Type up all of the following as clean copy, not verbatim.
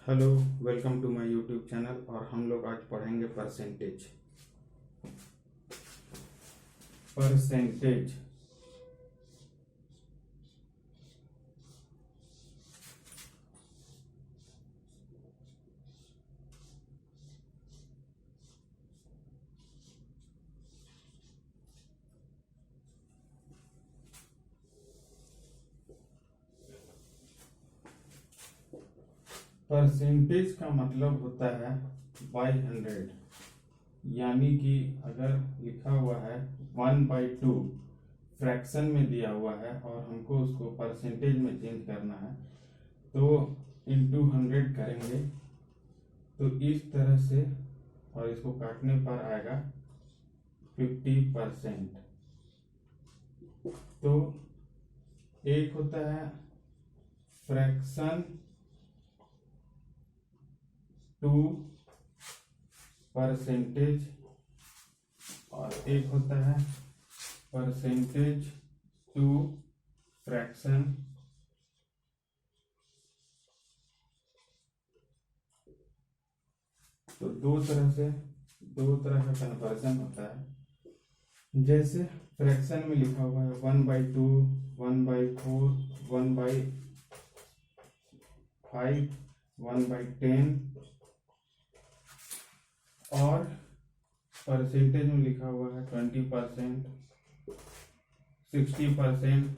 Hello, welcome to my YouTube channel. और हम लोग आज पढ़ेंगे परसेंटेज। परसेंटेज परसेंटेज का मतलब होता है बाई 100। यानी कि अगर लिखा हुआ है 1/2 फ्रैक्शन में दिया हुआ है और हमको उसको परसेंटेज में चेंज करना है तो इंटू 100 करेंगे तो इस तरह से, और इसको काटने पर आएगा 50%। तो एक होता है फ्रैक्शन टू परसेंटेज और एक होता है परसेंटेज टू फ्रैक्शन। तो दो तरह का कन्वर्जन होता है। जैसे फ्रैक्शन में लिखा हुआ है 1/2, 1/4, 1/5, 1/10, और परसेंटेज में लिखा हुआ है 20%, 60%,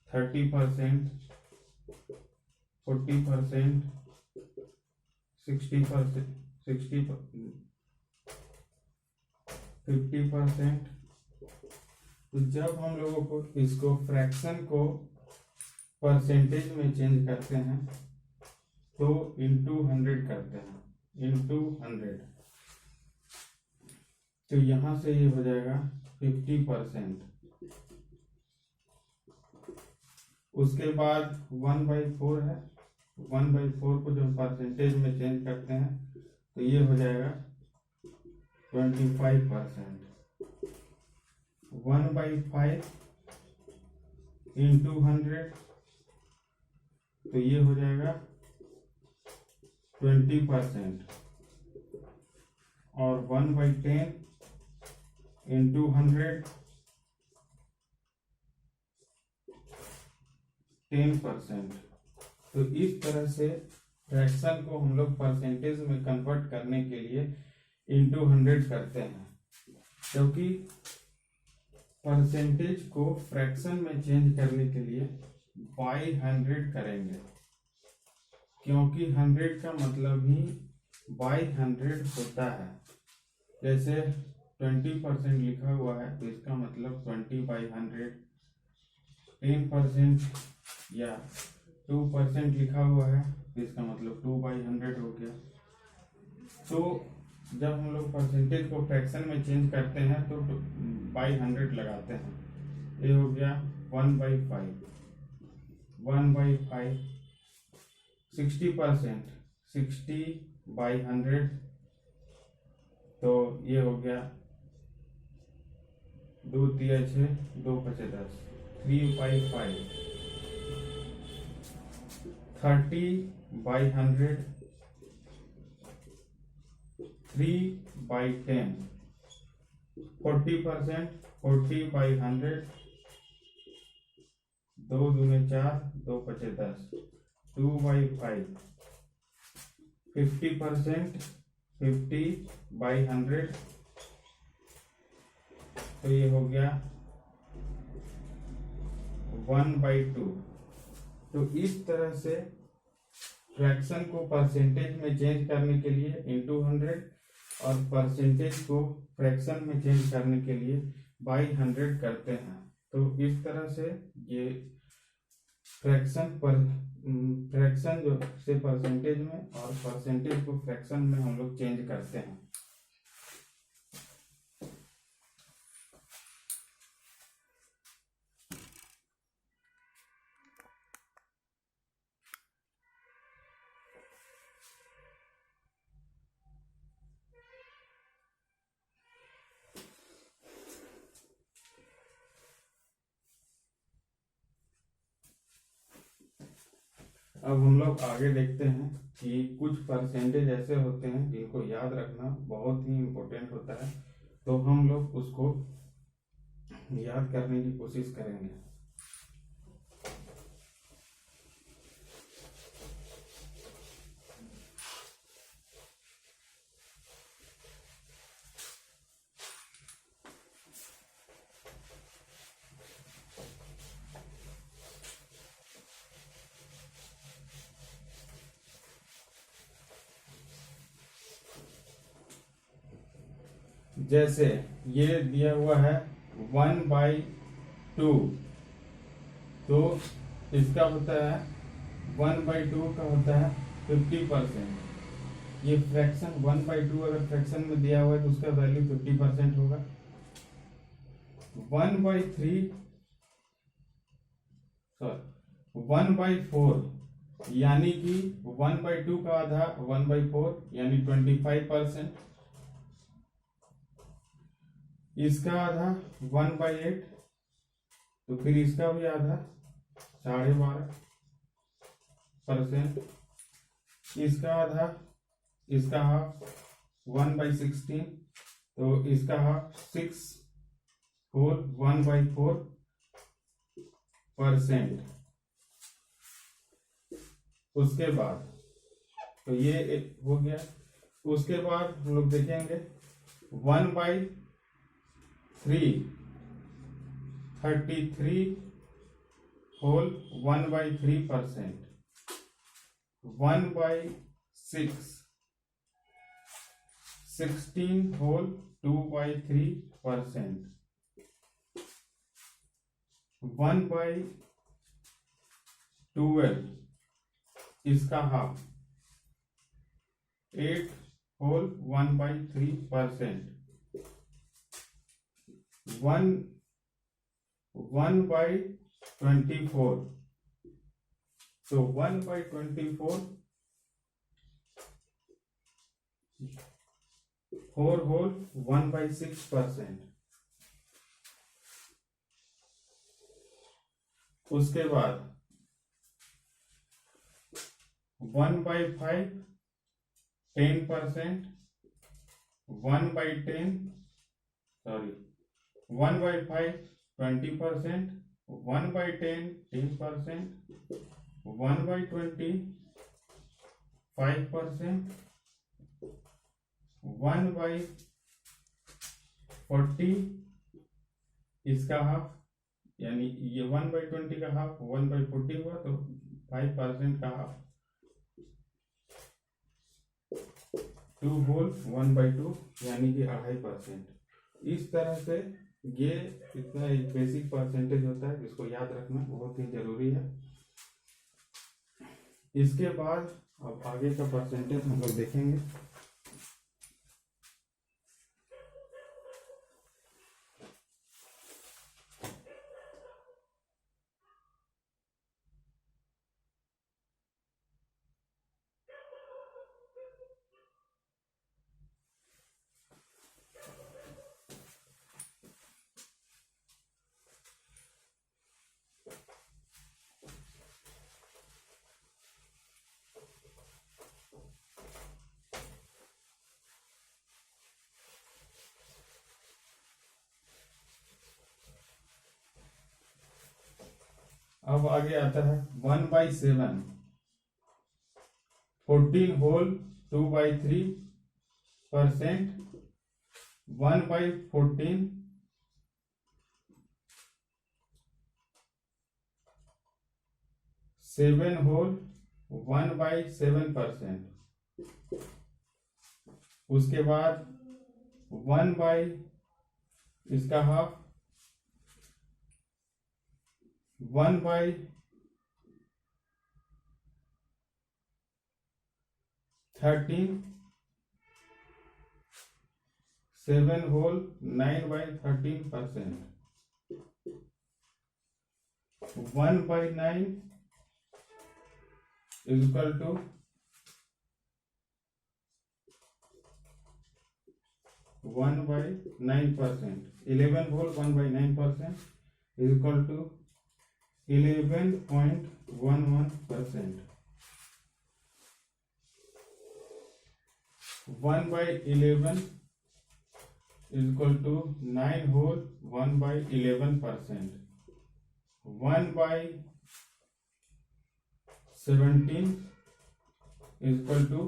30%, 40%, 60%, 50%। तो जब हम लोगों को इसको फ्रैक्शन को परसेंटेज में चेंज करते हैं तो इंटू 100 करते हैं, इंटू 100। तो यहां से ये हो जाएगा 50%। उसके बाद 1/4 है, 1/4 को जब परसेंटेज में चेंज करते हैं तो ये हो जाएगा 25%। 1/5 इंटू 100 तो ये हो जाएगा 20%। और 1/10 इंटू 100 10%। तो इस तरह से फ्रैक्शन को हम लोग परसेंटेज में कन्वर्ट करने के लिए इंटू 100 करते हैं, क्योंकि परसेंटेज को फ्रैक्शन में चेंज करने के लिए बाई 100 करेंगे, क्योंकि 100 का मतलब ही बाई 100 होता है। जैसे 20% लिखा हुआ है तो इसका मतलब 20/100। 10% या 2% लिखा हुआ है तो इसका मतलब 2/100 हो गया। तो जब हम लोग परसेंटेज को फ्रैक्शन में चेंज करते हैं तो बाई 100 लगाते हैं। ये हो गया 1/5, 1/5, 60%, 60/100। तो ये हो गया 2 तिया 6, 2 पचे 10, 3/5, 30/100, 3/10, 40%, 40/100, 2 दूने 4, 2 पचे 10, 2/5, 50%, 50/100। तो ये हो गया 1/2। तो इस तरह से फ्रैक्शन को परसेंटेज में चेंज करने के लिए इंटू 100 और परसेंटेज को फ्रैक्शन में चेंज करने के लिए बाई 100 करते हैं। तो इस तरह से ये फ्रैक्शन जो से परसेंटेज में और परसेंटेज को फ्रैक्शन में हम लोग चेंज करते हैं। अब हम लोग आगे देखते हैं कि कुछ परसेंटेज ऐसे होते हैं जिनको याद रखना बहुत ही इम्पोर्टेंट होता है, तो हम लोग उसको याद करने की कोशिश करेंगे। जैसे ये दिया हुआ है 1/2, तो इसका होता है 1/2 का होता है 50%। ये फ्रैक्शन 1/2 अगर फ्रैक्शन में दिया हुआ है तो उसका वैल्यू 50% होगा। 1/3 सॉरी 1/4 यानी कि 1/2 का आधा 1/4 यानी 25%। इसका आधा 1/8, तो फिर इसका भी आधा 12.5%। इसका आधा, इसका हाफ 1/16, तो इसका हाफ 6 होल 1/4%। उसके बाद तो ये एक हो गया। उसके बाद हम लोग देखेंगे 1/3 33 होल 1/3%। 1/6 16 होल 2/3%। 1/12 इसका हाफ 8 होल 1/3%। 1/24, तो 1/24 4 होल 1/6%। उसके बाद 1/5 10%। 1/10 सॉरी 1/5 20%। 1/10 10%। 1/20 5%। 1/40 इसका हाफ, यानी ये 1/20 का हाफ 1/40 हुआ, तो 5% का हाफ 2 होल 1/2 यानी कि 2.5%। इस तरह से ये इतना एक बेसिक परसेंटेज होता है जिसको याद रखना बहुत ही जरूरी है। इसके बाद अब आगे का परसेंटेज हम लोग देखेंगे। अब आगे आता है 1/7 14 होल 2/3%। 1/14 7 होल 1/7%। उसके बाद 1/इसका half 1/13 7 whole 9/13%। 1/9 is equal to 1/9%. 11 whole 1/9% is equal to 11.11%. 1/11 is equal to 9 whole 1/11%. 1/17 is equal to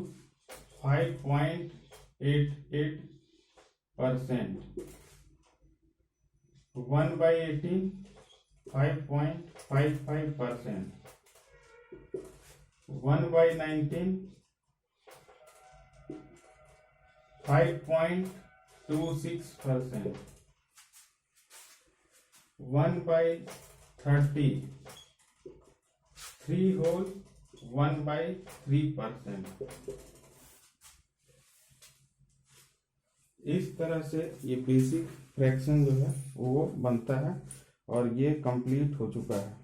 5.88%. 1/18 5.55%. 1/19 5.26%. 1/30 3 whole 1/3%. इस तरह से ये बेसिक फ्रैक्शन जो है वो बनता है और ये कंप्लीट हो चुका है।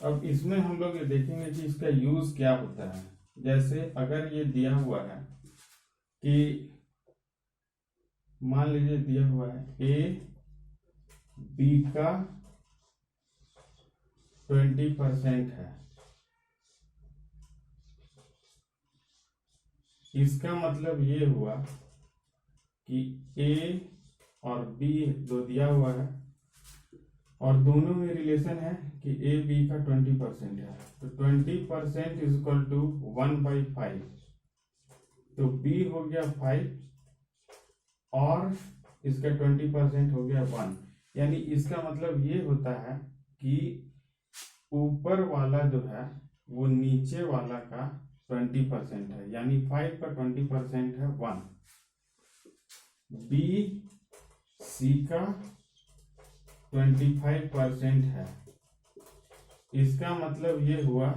अब इसमें हम लोग ये देखेंगे कि इसका यूज क्या होता है। जैसे अगर ये दिया हुआ है कि मान लीजिए दिया हुआ है ए बी का 20% है, इसका मतलब ये हुआ कि ए और बी जो दिया हुआ है और दोनों में रिलेशन है कि ए बी का 20% है, तो 20% इज इक्वल टू 1/5, तो बी हो गया 5 और इसका 20% हो गया 1। यानी इसका मतलब ये होता है कि ऊपर वाला जो है वो नीचे वाला का 20% है, यानी 5 का 20% है 1। बी सी का 25% है, इसका मतलब ये हुआ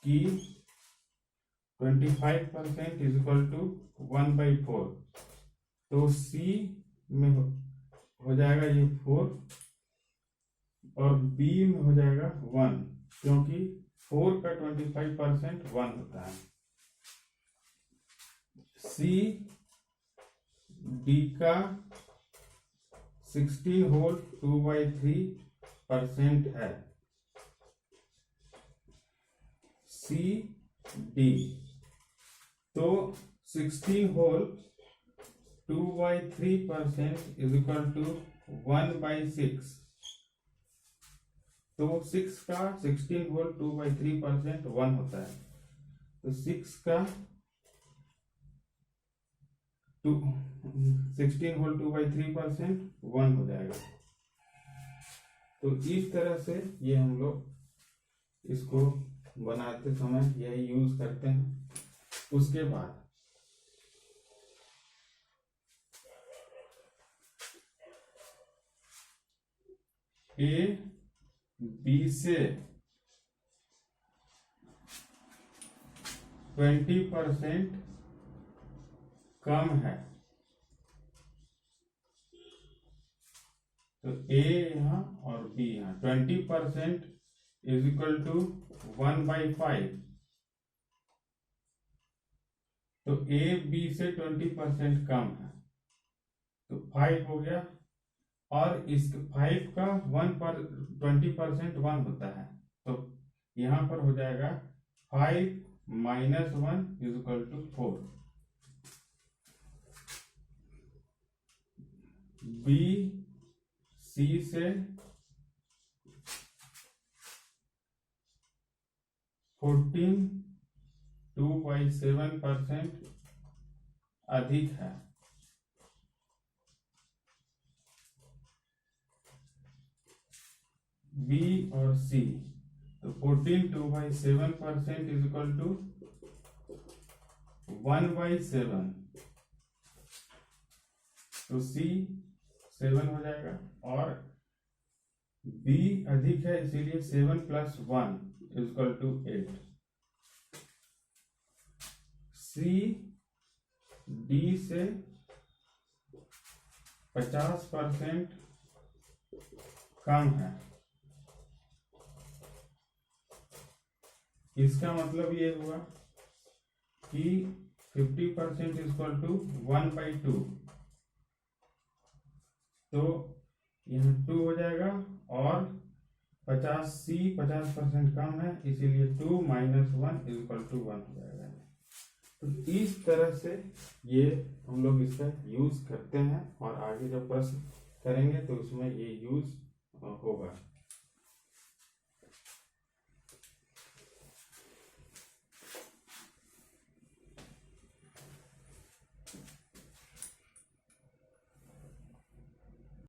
कि 25% इज इक्वल टू 1/4, तो सी में हो जाएगा ये 4 और बी में हो जाएगा 1, क्योंकि 4 का 25% 1 होता है। सी डी का 16 होल 2/3% है, सी डी, तो 16 होल 2/3% इज इक्वल टू 1/6, तो 6 का 16 होल 2/3% 1 होता है, तो 6 का 16 होल 2/3% 1 हो जाएगा। तो इस तरह से ये हम लोग इसको बनाते समय यही यूज करते हैं। उसके बाद ए बी से 20% कम है, तो ए यहाँ और बी यहाँ 20% इज इक्वल टू 1/5, तो ए बी से 20% कम है, तो 5 हो गया, और इस 5 का 20% 1 होता है, तो यहां पर हो जाएगा 5 - 1 is equal to 4। B c से 14 2/7% अधिक है, बी और सी, तो 14 2/7% इज इक्वल टू 1/7, तो C 7 हो जाएगा, और B अधिक है इसीलिए 7 + 1 = 8। C D से 50% कम है। इसका मतलब ये हुआ कि 50% = 1/2, तो यहाँ 2 हो जाएगा, और 50% कम है इसीलिए 2 - 1 = 1 हो जाएगा। तो इस तरह से ये हम लोग इसका यूज करते हैं, और आगे जब प्रश्न करेंगे तो उसमें ये यूज होगा।